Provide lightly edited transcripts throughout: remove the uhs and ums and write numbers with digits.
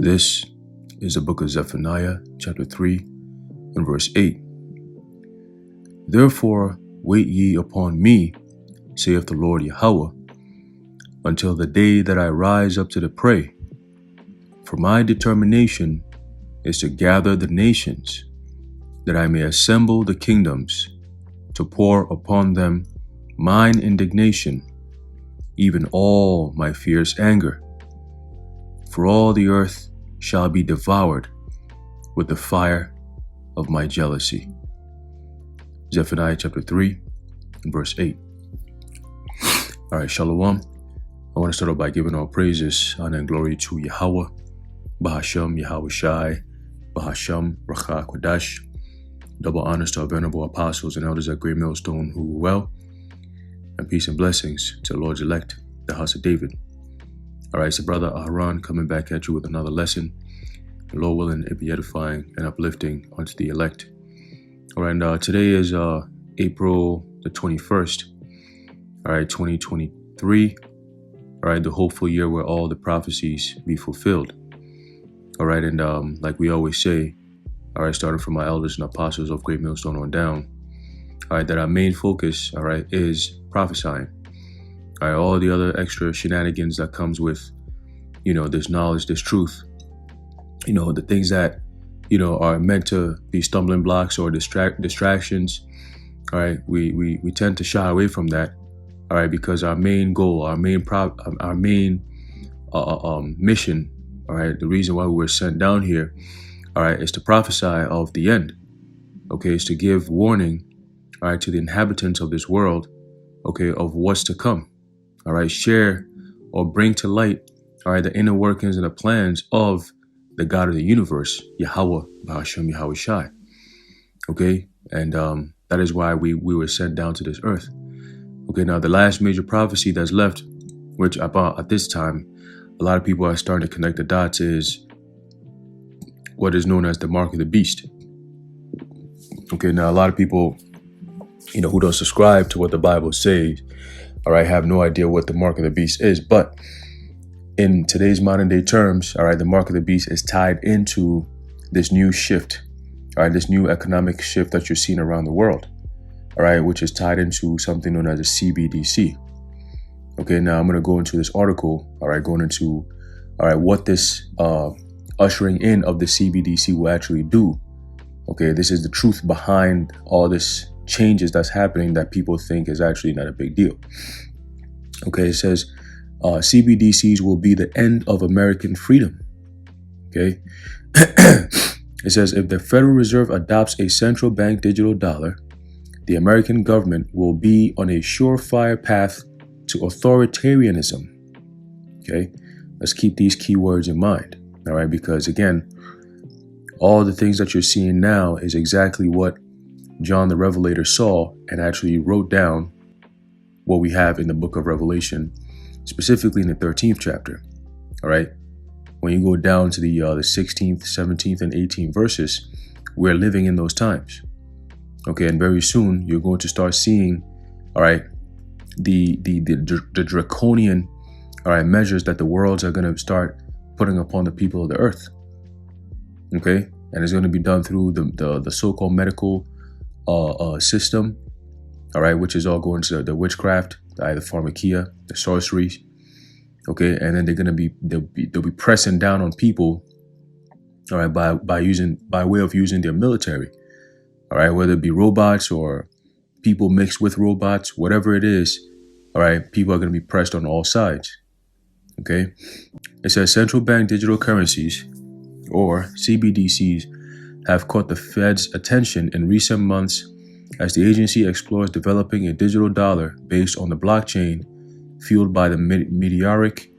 This is the book of Zephaniah, chapter 3, and verse 8. Therefore wait ye upon me, saith the Lord Yahweh, until the day that I rise up to the prey. For my determination is to gather the nations, that I may assemble the kingdoms, to pour upon them mine indignation, even all my fierce anger. For all the earth shall be devoured with the fire of my jealousy. Zephaniah chapter 3 and verse 8. All right, Shalom. I want to start off by giving all praises, honor, and glory to Yahweh, Bahasham, Yahweh Shai, Bahasham, Racha Kodash. Double honors to our venerable apostles and elders at Great Millstone who were well, and peace and blessings to the Lord's elect, the house of David. All right, so Brother Aharon coming back at you with another lesson. The Lord willing, it be edifying and uplifting unto the elect. All right, and today is April the 21st, all right, 2023. All right, the hopeful year where all the prophecies be fulfilled. All right, and like we always say, all right, starting from our elders and apostles of Great Millstone on down, all right, that our main focus, all right, is prophesying. All right, all the other extra shenanigans that comes with, this knowledge, this truth, the things that, are meant to be stumbling blocks or distractions. All right, we tend to shy away from that. All right, because our main goal, our main mission, all right, the reason why we were sent down here, all right, is to prophesy of the end. Okay, is to give warning, all right, to the inhabitants of this world, okay, of what's to come. All right, share or bring to light, all right, the inner workings and the plans of the God of the universe, Yahweh, Bahasham, Yahweh Shai. Okay, and that is why we were sent down to this earth. Okay, now the last major prophecy that's left, which about at this time, a lot of people are starting to connect the dots, is what is known as the mark of the beast. Okay, now a lot of people, who don't subscribe to what the Bible says, all right, have no idea what the mark of the beast is. But in today's modern day terms, all right, the mark of the beast is tied into this new shift, all right, this new economic shift that you're seeing around the world, all right, which is tied into something known as a Cbdc. Okay, now I'm going to go into this article, all right, going into, all right, what this ushering in of the Cbdc will actually do. Okay, this is the truth behind all this changes that's happening that people think is actually not a big deal. Okay, it says CbdCs will be the end of American freedom. Okay, it says if the Federal Reserve adopts a central bank digital dollar, the American government will be on a surefire path to authoritarianism. Okay, let's keep these keywords in mind. All right, because again, all the things that you're seeing now is exactly what John the Revelator saw and actually wrote down what we have in the book of Revelation, specifically in the 13th chapter. All right, when you go down to the 16th, 17th, and 18th verses, we're living in those times. Okay, and very soon you're going to start seeing, all right, the draconian, all right, measures that the worlds are going to start putting upon the people of the earth. Okay, and it's going to be done through the so-called medical system, all right, which is all going to the witchcraft, the pharmakia, the sorceries. Okay, and then they'll be pressing down on people, all right, by way of using their military, all right, whether it be robots or people mixed with robots, whatever it is, all right, people are going to be pressed on all sides. Okay, it says central bank digital currencies, or CbdCs, have caught the Fed's attention in recent months as the agency explores developing a digital dollar based on the blockchain, fueled by the meteoric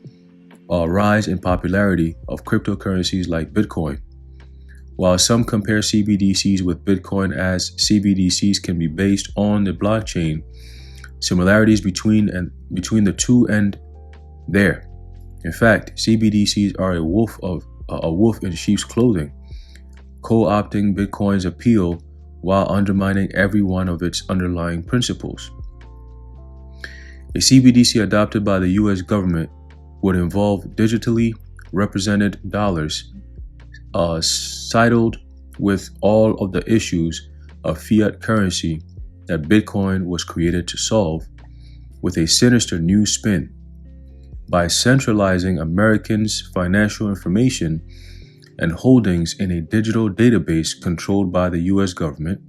rise in popularity of cryptocurrencies like Bitcoin. While some compare CbdCs with Bitcoin, as CbdCs can be based on the blockchain, similarities between the two end there. In fact, CbdCs are a wolf in sheep's clothing, co-opting Bitcoin's appeal while undermining every one of its underlying principles. A CbdC adopted by the U.S. government would involve digitally represented dollars sidled with all of the issues of fiat currency that Bitcoin was created to solve with a sinister new spin. By centralizing Americans' financial information and holdings in a digital database controlled by the US government,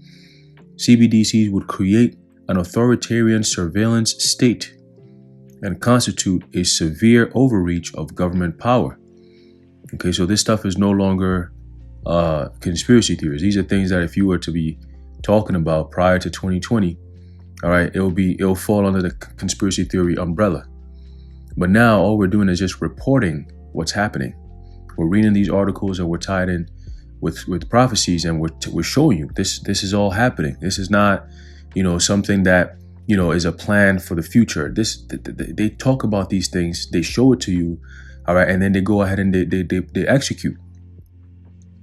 CBDCs would create an authoritarian surveillance state and constitute a severe overreach of government power. Okay, so this stuff is no longer conspiracy theories. These are things that if you were to be talking about prior to 2020, all right, it'll fall under the conspiracy theory umbrella. But now all we're doing is just reporting what's happening. We're reading these articles and we're tied in with prophecies, and we're showing you this is all happening. This is not, something that, is a plan for the future. They talk about these things, they show it to you, all right, and then they go ahead and they execute.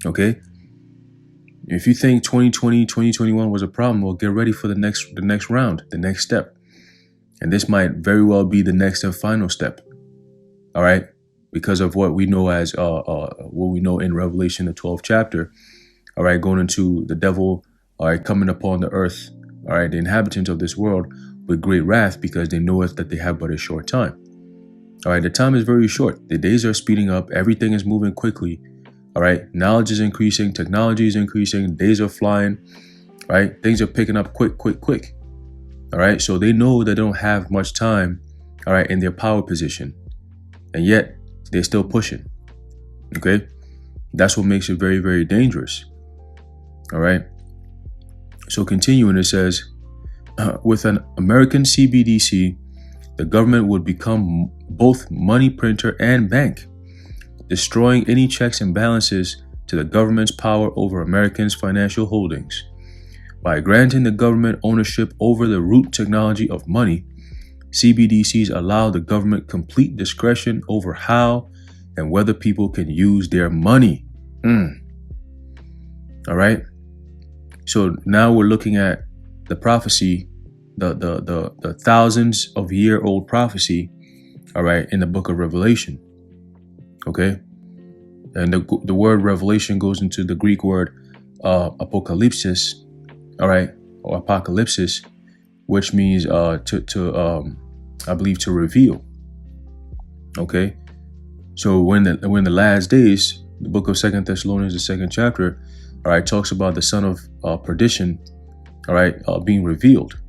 Okay? If you think 2020, 2021 was a problem, well, get ready for the next round, the next step. And this might very well be the next and final step. All right? Because of what we know as what we know in Revelation, the 12th chapter. All right, going into the devil, all right, coming upon the earth, all right, the inhabitants of this world with great wrath, because they knoweth that they have but a short time. All right, the time is very short. The days are speeding up. Everything is moving quickly. All right, knowledge is increasing. Technology is increasing. Days are flying. Right, things are picking up quick. All right, so they know that they don't have much time, all right, in their power position. And yet, they're still pushing. Okay? That's what makes it very, very dangerous. All right? So continuing, it says, with an American CBDC, the government would become both money printer and bank, destroying any checks and balances to the government's power over Americans' financial holdings. By granting the government ownership over the root technology of money, CBDCs allow the government complete discretion over how and whether people can use their money. All right. So now we're looking at the prophecy, the thousands of year old prophecy, all right, in the book of Revelation. Okay. And the word revelation goes into the Greek word apocalypsis, all right, or apocalypsis, which means I believe to reveal. Okay. So when the last days, the book of 2 Thessalonians, the 2nd chapter, all right, talks about the son of perdition, all right, being revealed.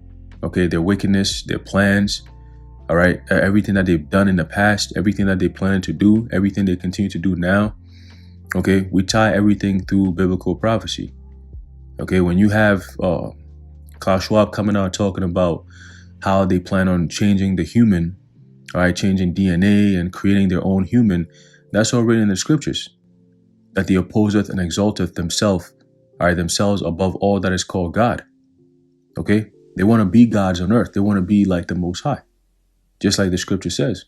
Okay, their wickedness, their plans, all right, everything that they've done in the past, everything that they plan to do, everything they continue to do now. Okay, we tie everything through biblical prophecy. Okay, when you have Klaus Schwab coming out talking about how they plan on changing the human, all right, changing DNA and creating their own human, that's all written in the scriptures. That they opposeth and exalteth themselves, all right, themselves above all that is called God. Okay, they want to be gods on earth. They want to be like the Most High, just like the scripture says.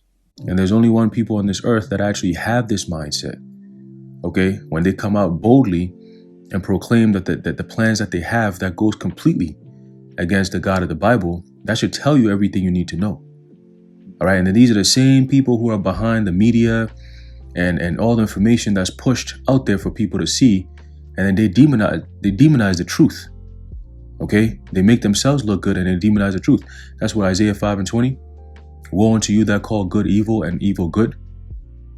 And there's only one people on this earth that actually have this mindset. Okay, when they come out boldly and proclaim that the plans that they have that goes completely against the God of the Bible, that should tell you everything you need to know. All right, and then these are the same people who are behind the media and all the information that's pushed out there for people to see, and then they demonize the truth. Okay, they make themselves look good and they demonize the truth. That's what Isaiah 5:20. Woe unto you that call good evil and evil good.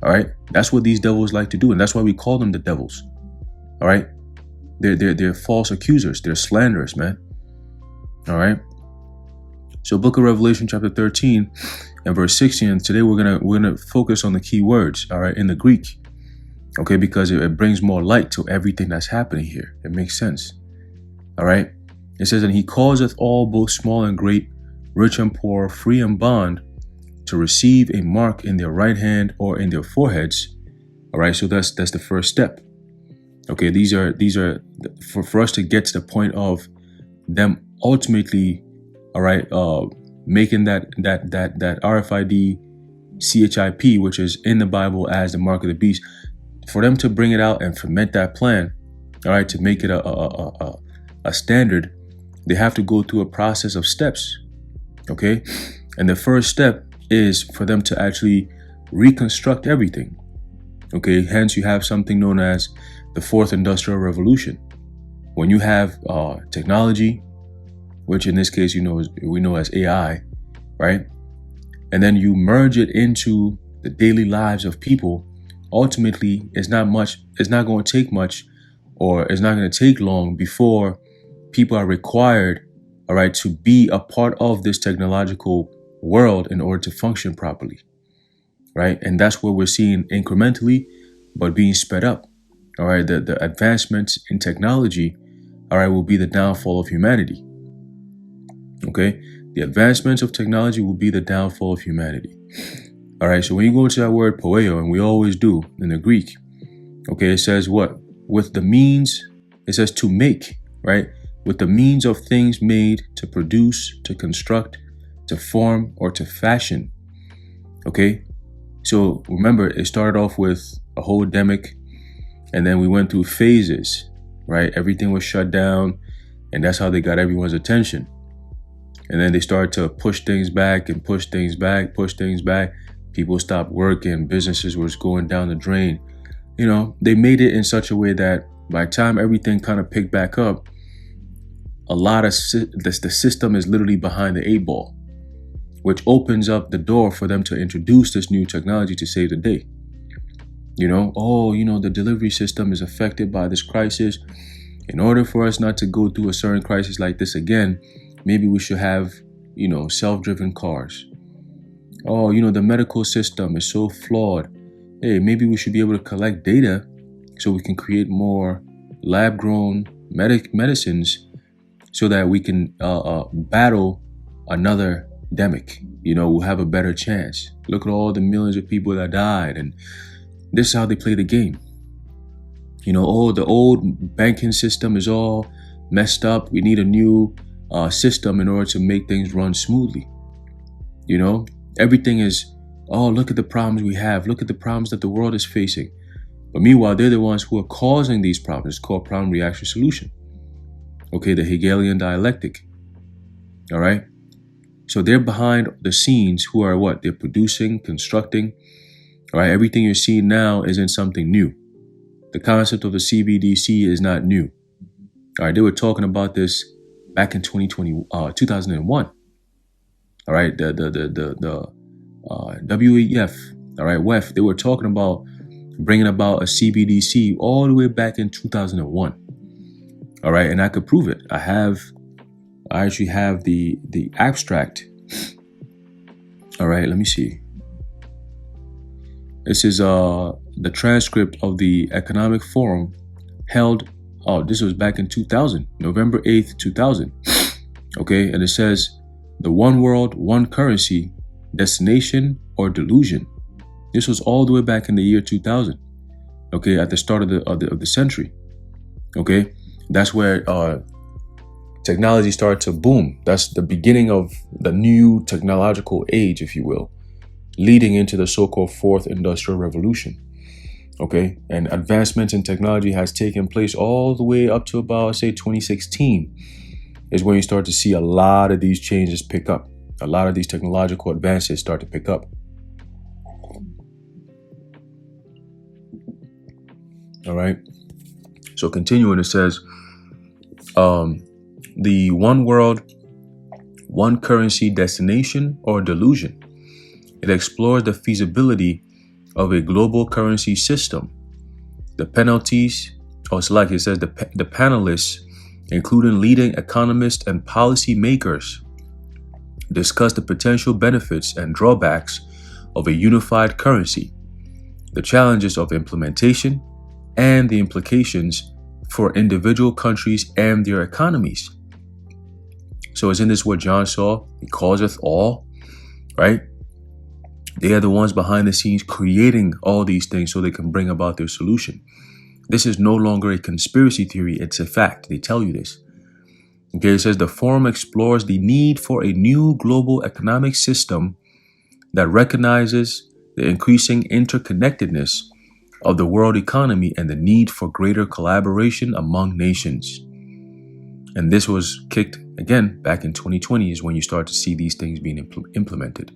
All right, that's what these devils like to do, and that's why we call them the devils. All right, they're false accusers. They're slanderers, man. All right. So, Book of Revelation, chapter 13 and verse 16. Today we're gonna focus on the key words. All right, in the Greek. Okay, because it brings more light to everything that's happening here. It makes sense. All right. It says, and he causeth all, both small and great, rich and poor, free and bond, to receive a mark in their right hand or in their foreheads. All right, so that's the first step. Okay, these are for us to get to the point of them ultimately, all right, making that RFID CHIP, which is in the Bible as the mark of the beast, for them to bring it out and ferment that plan, all right, to make it a standard. They have to go through a process of steps. Okay, and the first step is for them to actually reconstruct everything. Okay, hence you have something known as the fourth industrial revolution. When you have technology, which in this case we know as AI, right? And then you merge it into the daily lives of people. Ultimately, it's not going to take much, or it's not going to take long before people are required, all right, to be a part of this technological world in order to function properly, right? And that's what we're seeing incrementally, but being sped up. All right, the advancements in technology, all right, will be the downfall of humanity. Okay, the advancements of technology will be the downfall of humanity. All right, so when you go into that word poeo, and we always do in the Greek, okay, it says what? With the means, it says to make, right? With the means of things made, to produce, to construct, to form, or to fashion. Okay, so remember, it started off with a whole demic, and then we went through phases, right? Everything was shut down, and that's how they got everyone's attention. And then they started to push things back and push things back. People stopped working. Businesses was going down the drain. You know, they made it in such a way that by the time everything kind of picked back up, a lot of the system is literally behind the 8-ball, which opens up the door for them to introduce this new technology to save the day. You know, the delivery system is affected by this crisis. In order for us not to go through a certain crisis like this again, maybe we should have, self-driven cars. The medical system is so flawed. Hey, maybe we should be able to collect data so we can create more lab-grown medicines so that we can battle another endemic. We'll have a better chance. Look at all the millions of people that died, and this is how they play the game. The old banking system is all messed up. We need a new system in order to make things run smoothly. Everything is, look at the problems we have. Look at the problems that the world is facing. But meanwhile, they're the ones who are causing these problems. It's called problem, reaction, solution. Okay, the Hegelian dialectic. All right. So they're behind the scenes who are what? They're producing, constructing. All right. Everything you're seeing now isn't something new. The concept of the Cbdc is not new. All right. They were talking about this back in 2001. All right. The WEF. All right. WEF. They were talking about bringing about a Cbdc all the way back in 2001. All right. And I could prove it. I actually have the abstract. All right. Let me see. This is the transcript of the Economic Forum held. This was back in 2000, November 8th, 2000. Okay. And it says the one world, one currency, destination or delusion. This was all the way back in the year 2000. Okay. At the start of the century. Okay. That's where technology started to boom. That's the beginning of the new technological age, if you will, leading into the so-called fourth industrial revolution. Okay. And advancements in technology has taken place all the way up to about, say, 2016 is when you start to see a lot of these changes pick up. A lot of these technological advances start to pick up. All right. So continuing, it says, the one world, one currency destination or delusion. It explores the feasibility of a global currency system. The penalties, it says the panelists, including leading economists and policy makers, discuss the potential benefits and drawbacks of a unified currency, the challenges of implementation, and the implications for individual countries and their economies. So isn't this what John saw? He causeth all, right? They are the ones behind the scenes creating all these things so they can bring about their solution. This is no longer a conspiracy theory. It's a fact. They tell you this. Okay, it says the forum explores the need for a new global economic system that recognizes the increasing interconnectedness of the world economy and the need for greater collaboration among nations. And this was kicked again back in 2020 is when you start to see these things being implemented.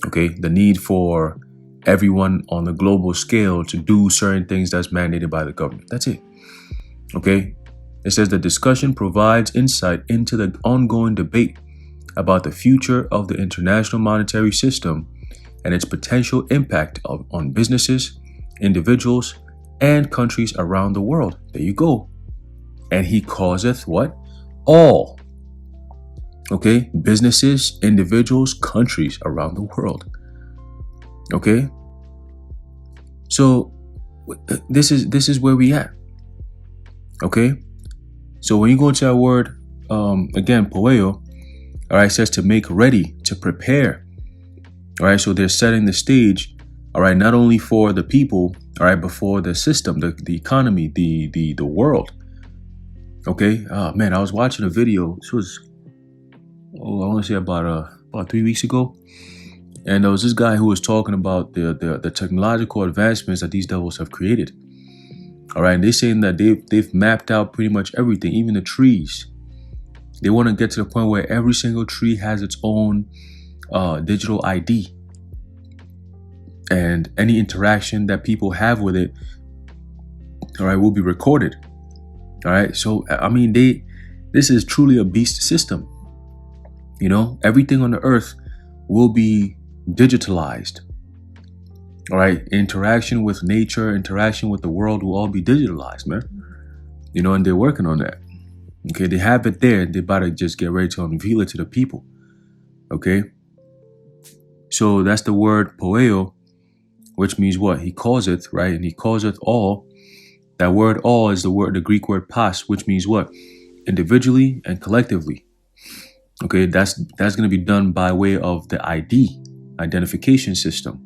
Okay, the need for everyone on the global scale to do certain things that's mandated by the government. That's it. Okay. It says the discussion provides insight into the ongoing debate about the future of the international monetary system and its potential impact on businesses, individuals, and countries around the world. There you go. And he causeth what? All. Okay, businesses, individuals, countries around the world. Okay, so this is where we at. Okay, so when you go into that word again, poeo, all right, it says to make ready, to prepare. All right, so they're setting the stage. All right, not only for the people, all right, but for the system, the economy, the world. Okay, man, I was watching a video. This was I want to say about 3 weeks ago, and there was this guy who was talking about the technological advancements that these devils have created. All right, and they're saying that they've mapped out pretty much everything, even the trees. They want to get to the point where every single tree has its own digital ID, and any interaction that people have with it, all right, will be recorded. All right, so I mean, this is truly a beast system. You know, everything on the earth will be digitalized. All right, interaction with nature, interaction with the world will all be digitalized, man. You know, and they're working on that. Okay, they have it there. They're about to just get ready to unveil it to the people. Okay, so that's the word poeo, which means what? He causeth, right? And he causeth all. That word all is the Greek word pas, which means what? Individually and collectively. Okay, that's going to be done by way of the identification system.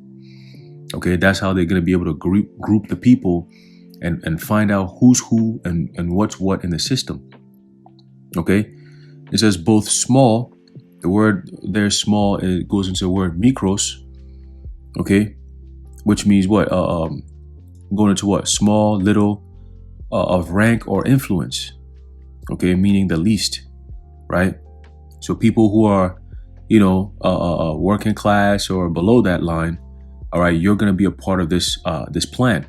Okay, that's how they're going to be able to group the people and find out who's who and what's what in the system. Okay, it says both small. The word there, small, it goes into the word mikros. Okay, which means what? Going into what? Small, little, of rank or influence. Okay, meaning the least, right? So people who are, you know, working class or below that line, all right, you're going to be a part of this plan.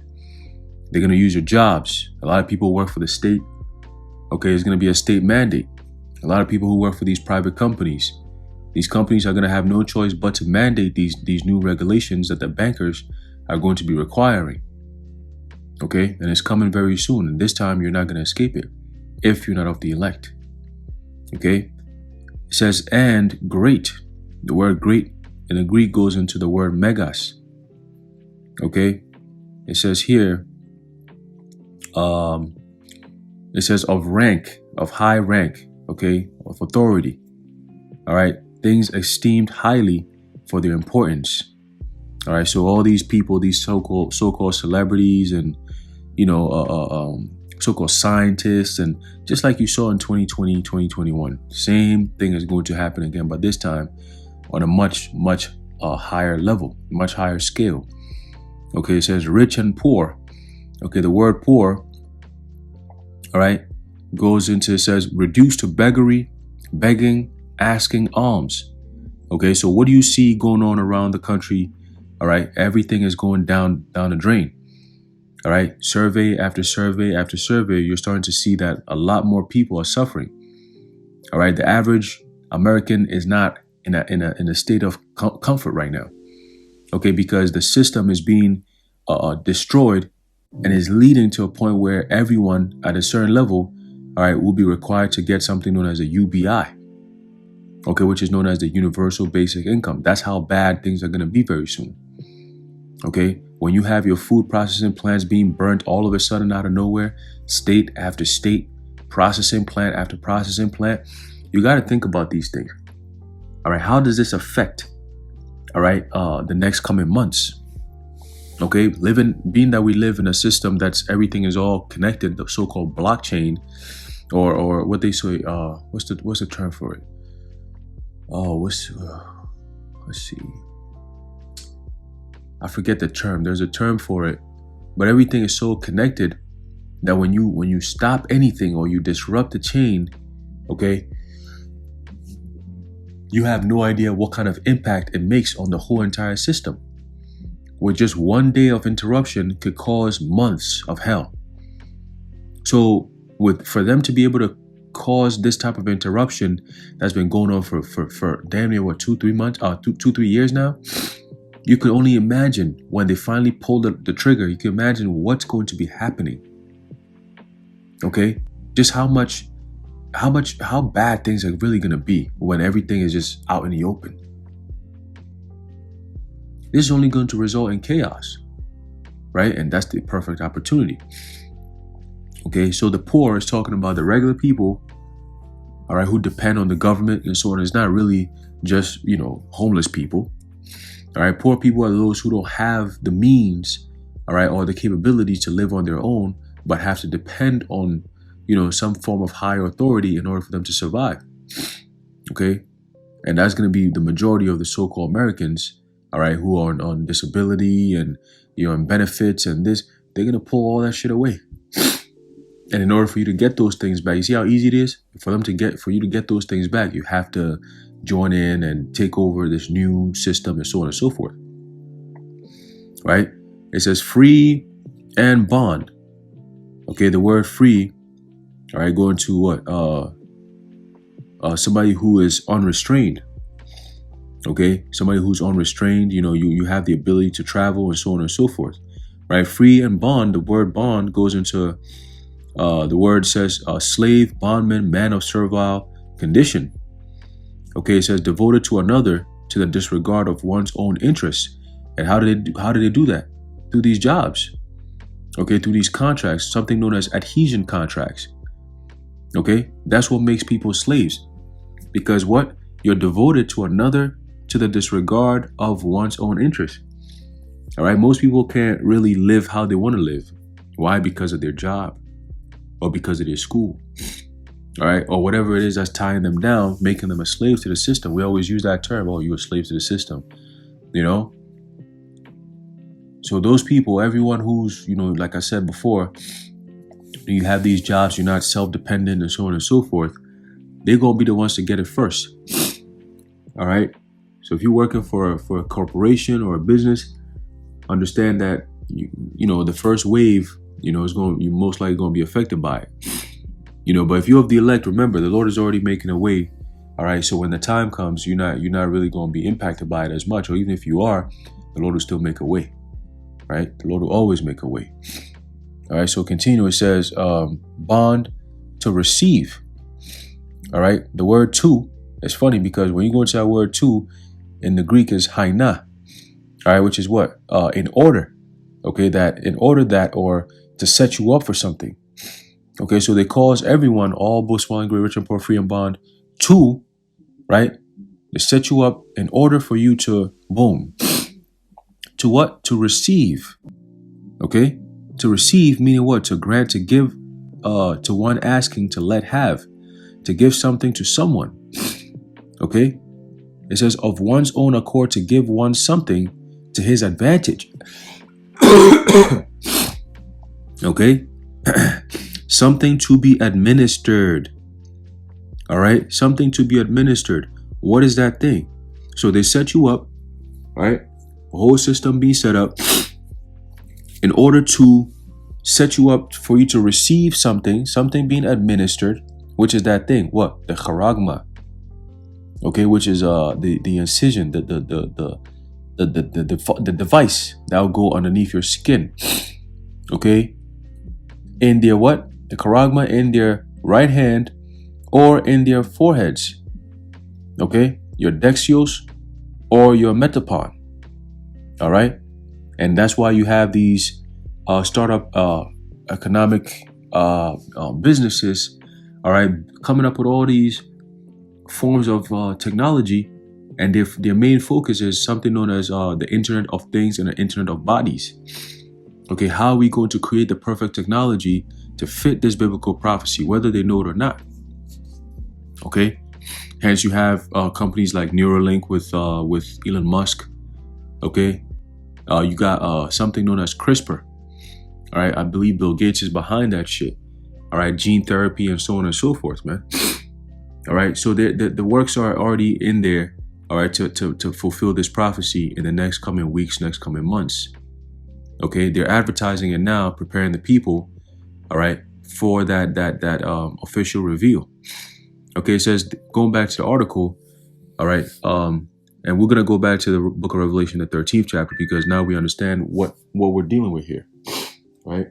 They're going to use your jobs. A lot of people work for the state. Okay, it's going to be a state mandate. A lot of people who work for these private companies. These companies are going to have no choice but to mandate these new regulations that the bankers are going to be requiring. Okay, and it's coming very soon. And this time you're not going to escape it if you're not of the elect. Okay. It says, and great. The word great in the Greek goes into the word megas. Okay. It says here, it says of rank, of high rank, okay, of authority. All right. Things esteemed highly for their importance. All right. So all these people, these so-called celebrities and, you know, so-called scientists, and just like you saw in 2020, 2021, same thing is going to happen again, but this time on a much higher level, much higher scale. Okay, it says rich and poor. Okay, the word poor, all right, goes into, it says reduced to beggary, begging, asking alms. Okay, so what do you see going on around the country? All right, everything is going down the drain. All right, survey after survey after survey, you're starting to see that a lot more people are suffering. All right, the average American is not in a state of comfort right now. Okay, because the system is being destroyed and is leading to a point where everyone at a certain level, all right, will be required to get something known as a UBI. Okay, which is known as the Universal Basic Income. That's how bad things are going to be very soon. Okay, when you have your food processing plants being burnt all of a sudden out of nowhere, state after state, processing plant after processing plant, you got to think about these things. All right, how does this affect, all right, the next coming months? Okay, being that we live in a system that's everything is all connected, the so-called blockchain, or what they say, what's the term for it? Oh, let's see. I forget the term. There's a term for it, but everything is so connected that when you stop anything or you disrupt the chain, okay, you have no idea what kind of impact it makes on the whole entire system. with just one day of interruption could cause months of hell. So for them to be able to cause this type of interruption that's been going on for damn near 2-3 months, 2-3 years now, you could only imagine when they finally pull the trigger. You can imagine what's going to be happening. Okay, just how bad things are really gonna be when everything is just out in the open. This is only going to result in chaos, right? And that's the perfect opportunity. Okay, so the poor is talking about the regular people, all right, who depend on the government and so on. It's not really just, homeless people. All right, poor people are those who don't have the means, all right, or the capability to live on their own, but have to depend on, some form of higher authority in order for them to survive. Okay, and that's going to be the majority of the so-called Americans, all right, who are on disability and, and benefits and this. They're going to pull all that shit away. And in order for you to get those things back, you see how easy it is for you to get those things back. You have to join in and take over this new system and so on and so forth. Right? It says free and bond. Okay, the word free, all right, going to what? Somebody who is unrestrained. Okay, somebody who's unrestrained, you have the ability to travel and so on and so forth. Right? Free and bond, the word bond goes into the word says slave, bondman, man of servile condition. Okay, it says devoted to another to the disregard of one's own interests. And how do they do that? Through these jobs. Okay, through these contracts, something known as adhesion contracts. Okay, that's what makes people slaves. Because what? You're devoted to another to the disregard of one's own interests. All right, most people can't really live how they want to live. Why? Because of their job. Or because of their school, all right, or whatever it is that's tying them down, making them a slave to the system. We always use that term, you're a slave to the system, So those people, everyone who's, like I said before, you have these jobs, you're not self-dependent and so on and so forth, they're going to be the ones to get it first, all right? So if you're working for a corporation or a business, understand that, the first wave, you're most likely going to be affected by it. But if you're of the elect, remember the Lord is already making a way. All right. So when the time comes, you're not really going to be impacted by it as much. Or even if you are, the Lord will still make a way. Right. The Lord will always make a way. All right. So continue. It says bond to receive. All right. The word to, it's funny because when you go into that word to in the Greek is haina. All right. Which is what? In order. Okay. That in order that or to set you up for something. Okay, so they cause everyone, all both small and great, rich and poor, free and bond, to, right? They set you up in order for you to, boom. To what? To receive. Okay? To receive meaning what? To grant, to give, to one asking, to let have, to give something to someone. Okay? It says of one's own accord to give one something to his advantage. Okay? Something to be administered. All right? Something to be administered. What is that thing? So they set you up, right? The whole system being set up in order to set you up for you to receive something being administered, which is that thing. What? The charagma. Okay, which is the incision, the device that will go underneath your skin. Okay? In their what? The charagma in their right hand or in their foreheads. Okay? Your dexios or your metapon. All right? And that's why you have these startup economic businesses, all right, coming up with all these forms of technology, and their main focus is something known as the Internet of Things and the Internet of Bodies. Okay, how are we going to create the perfect technology to fit this biblical prophecy, whether they know it or not? Okay, hence you have companies like Neuralink with Elon Musk. Okay, you got something known as CRISPR. All right, I believe Bill Gates is behind that shit. All right, gene therapy and so on and so forth, man. All right, so the works are already in there. all right, to fulfill this prophecy in the next coming weeks, next coming months. Okay, they're advertising it now, preparing the people, all right, for that official reveal. Okay, it says, going back to the article, all right, and we're gonna go back to the book of Revelation, the 13th chapter, because now we understand what we're dealing with here, right?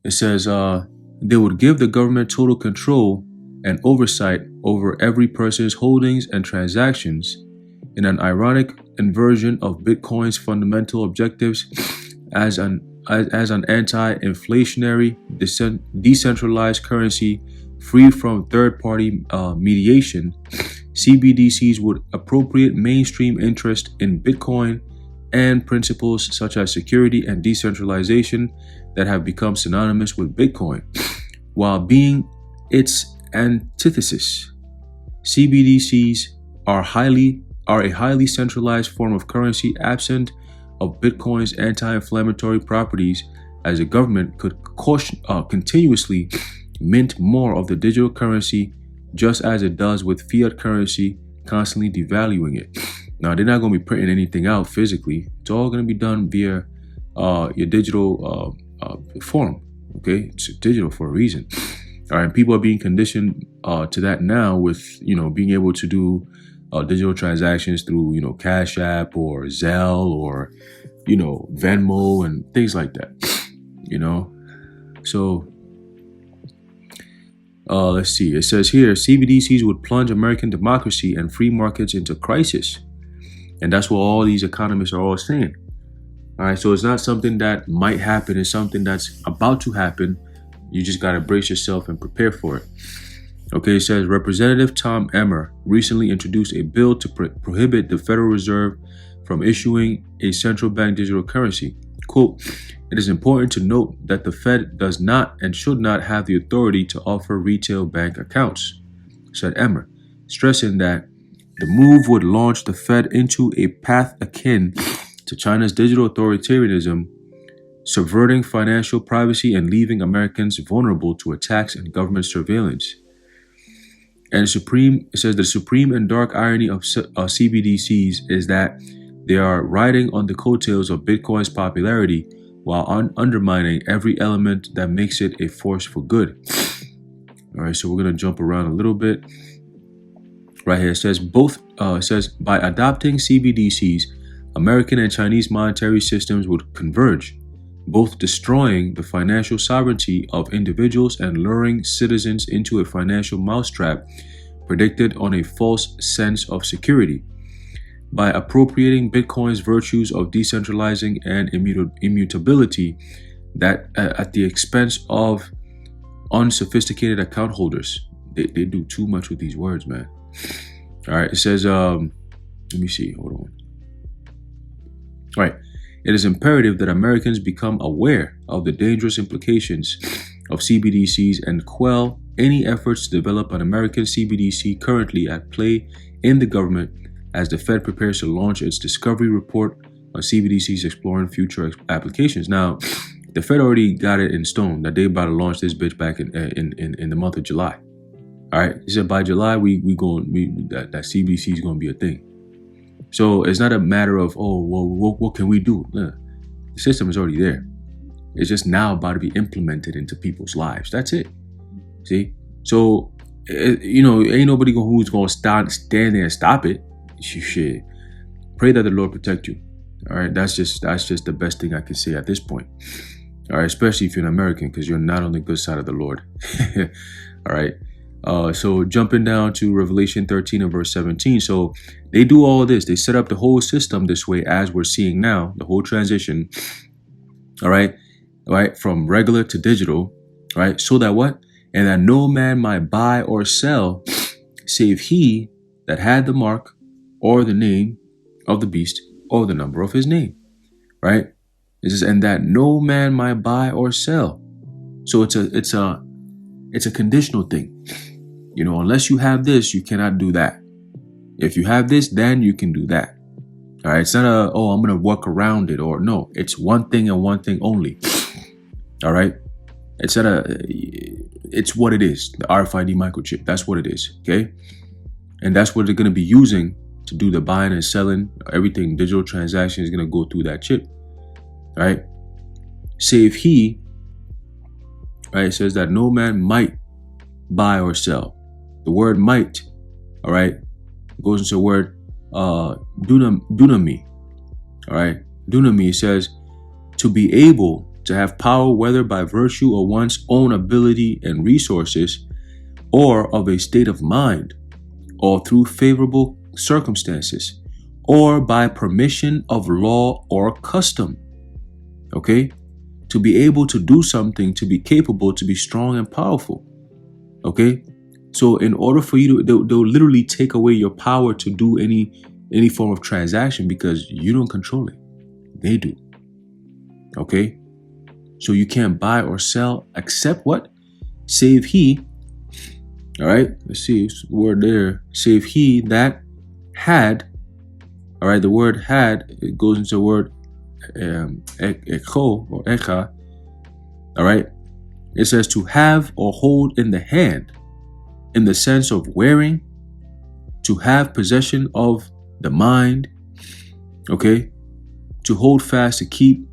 It says they would give the government total control and oversight over every person's holdings and transactions, in an ironic inversion of Bitcoin's fundamental objectives as an anti-inflationary, decentralized currency free from third-party mediation. CBDCs would appropriate mainstream interest in Bitcoin and principles such as security and decentralization that have become synonymous with Bitcoin, while being its antithesis. CBDCs are a highly centralized form of currency absent of Bitcoin's anti-inflammatory properties, as the government could continuously mint more of the digital currency, just as it does with fiat currency, constantly devaluing it. Now, they're not going to be printing anything out physically. It's all going to be done via your digital form. Okay, it's digital for a reason. All right, and people are being conditioned to that now with, being able to do digital transactions through, Cash App or Zelle or, Venmo and things like that, So let's see. It says here, CBDCs would plunge American democracy and free markets into crisis. And that's what all these economists are all saying. All right, so it's not something that might happen. It's something that's about to happen. You just got to brace yourself and prepare for it. Okay, it says Representative Tom Emmer recently introduced a bill to prohibit the Federal Reserve from issuing a central bank digital currency. Quote, "It is important to note that the Fed does not and should not have the authority to offer retail bank accounts," said Emmer, stressing that the move would launch the Fed into a path akin to China's digital authoritarianism, subverting financial privacy and leaving Americans vulnerable to attacks and government surveillance. And it says the supreme and dark irony of CBDCs is that they are riding on the coattails of Bitcoin's popularity while undermining every element that makes it a force for good. All right, so we're going to jump around a little bit. Right here, it says by adopting CBDCs, American and Chinese monetary systems would converge, both destroying the financial sovereignty of individuals and luring citizens into a financial mousetrap predicted on a false sense of security. By appropriating Bitcoin's virtues of decentralizing and immutability that at the expense of unsophisticated account holders. They do too much with these words, man. All right, it says, let me see, hold on. All right, it is imperative that Americans become aware of the dangerous implications of CBDCs and quell any efforts to develop an American CBDC currently at play in the government as the Fed prepares to launch its discovery report on CBDCs exploring future applications. Now, the Fed already got it in stone that they about to launch this bitch back in the month of July. All right, he said by July that CBDC is going to be a thing. So it's not a matter of what can we do? The system is already there. It's just now about to be implemented into people's lives. That's it. See, so ain't nobody who's going to stand there and stop it. Shit. Pray that the Lord protect you. All right, that's just the best thing I can say at this point. All right, especially if you're an American, because you're not on the good side of the Lord. All right. So jumping down to Revelation 13 and verse 17. So they do all this. They set up the whole system this way, as we're seeing now, the whole transition. All right, from regular to digital. All right, so that what? And that no man might buy or sell, save he that had the mark or the name of the beast or the number of his name. Right? It says, and that no man might buy or sell. So it's a conditional thing. Unless you have this, you cannot do that. If you have this, then you can do that. All right. It's not I'm going to work around it, or no, it's one thing and one thing only. All right. It's what it is. The RFID microchip. That's what it is. Okay. And that's what they're going to be using to do the buying and selling. Everything, digital transaction is going to go through that chip. Right. Save he, right, it says that no man might buy or sell. The word might, all right, goes into the word dunami. All right. Dunami says to be able to have power, whether by virtue of one's own ability and resources, or of a state of mind, or through favorable circumstances, or by permission of law or custom. Okay? To be able to do something, to be capable, to be strong and powerful. Okay? So in order for you to, they'll literally take away your power to do any form of transaction because you don't control it. They do. Okay? So you can't buy or sell except what? Save he. All right, let's see, word there. Save he that had. All right, the word had, it goes into the word echo or echa. All right, it says to have or hold in the hand, in the sense of wearing, to have possession of the mind. Okay, to hold fast, to keep.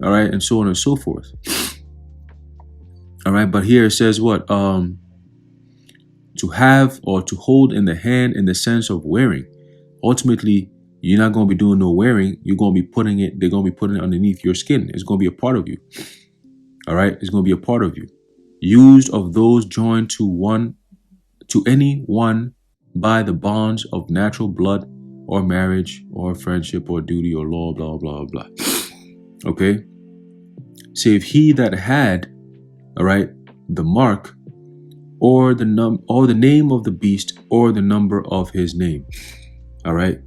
All right, and so on and so forth. All right, but here it says what? To have or to hold in the hand in the sense of wearing. Ultimately, you're not going to be doing no wearing. You're going to be putting it, they're going to be putting it underneath your skin. It's going to be a part of you. All right, it's going to be a part of you. Used of those joined to any one by the bonds of natural blood or marriage or friendship or duty or law, blah, blah, blah. Okay, save he that had, all right, the mark or the name of the beast or the number of his name. All right.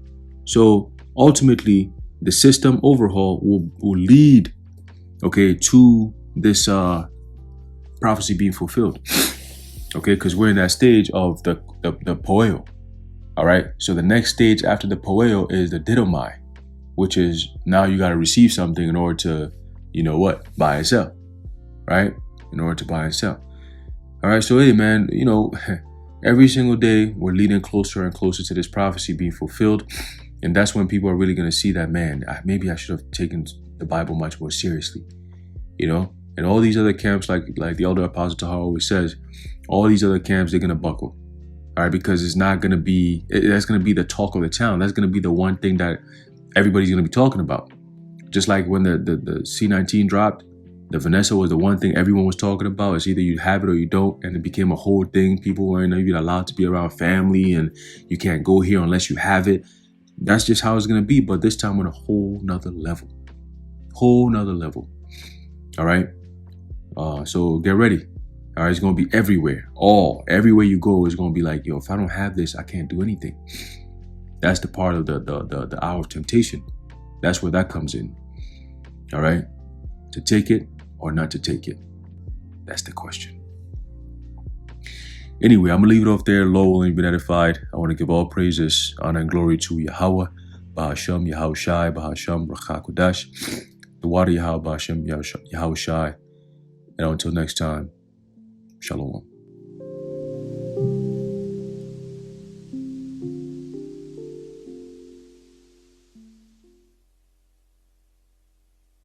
So ultimately, the system overhaul will lead, okay, to this prophecy being fulfilled. Okay, because we're in that stage of the poeo. All right. So the next stage after the poeo is the didomai, which is now you got to receive something in order to, buy and sell, right? In order to buy and sell. All right. So, hey, man, every single day we're leading closer and closer to this prophecy being fulfilled. And that's when people are really going to see that, man, maybe I should have taken the Bible much more seriously, and all these other camps, like the elder apostle Tahar always says, all these other camps, they're going to buckle. All right. Because it's not going to be, that's going to be the talk of the town. That's going to be the one thing that everybody's going to be talking about. Just like when the C-19 dropped, the Vanessa was the one thing everyone was talking about. It's either you have it or you don't. And it became a whole thing. People weren't even allowed to be around family and you can't go here unless you have it. That's just how it's going to be. But this time on a whole nother level. Whole nother level. All right. So get ready. All right. It's going to be everywhere. Everywhere you go is going to be like, yo, if I don't have this, I can't do anything. That's the part of the hour of temptation. That's where that comes in. All right. To take it or not to take it? That's the question. Anyway, I'm going to leave it off there. Lord willing, been edified. I want to give all praises, honor, and glory to Yahweh, Bahasham, Yahweh Shai, Bahasham, Rakha Kudash, the water Yahweh, Bahasham, Yahweh Shai. And until next time, Shalom.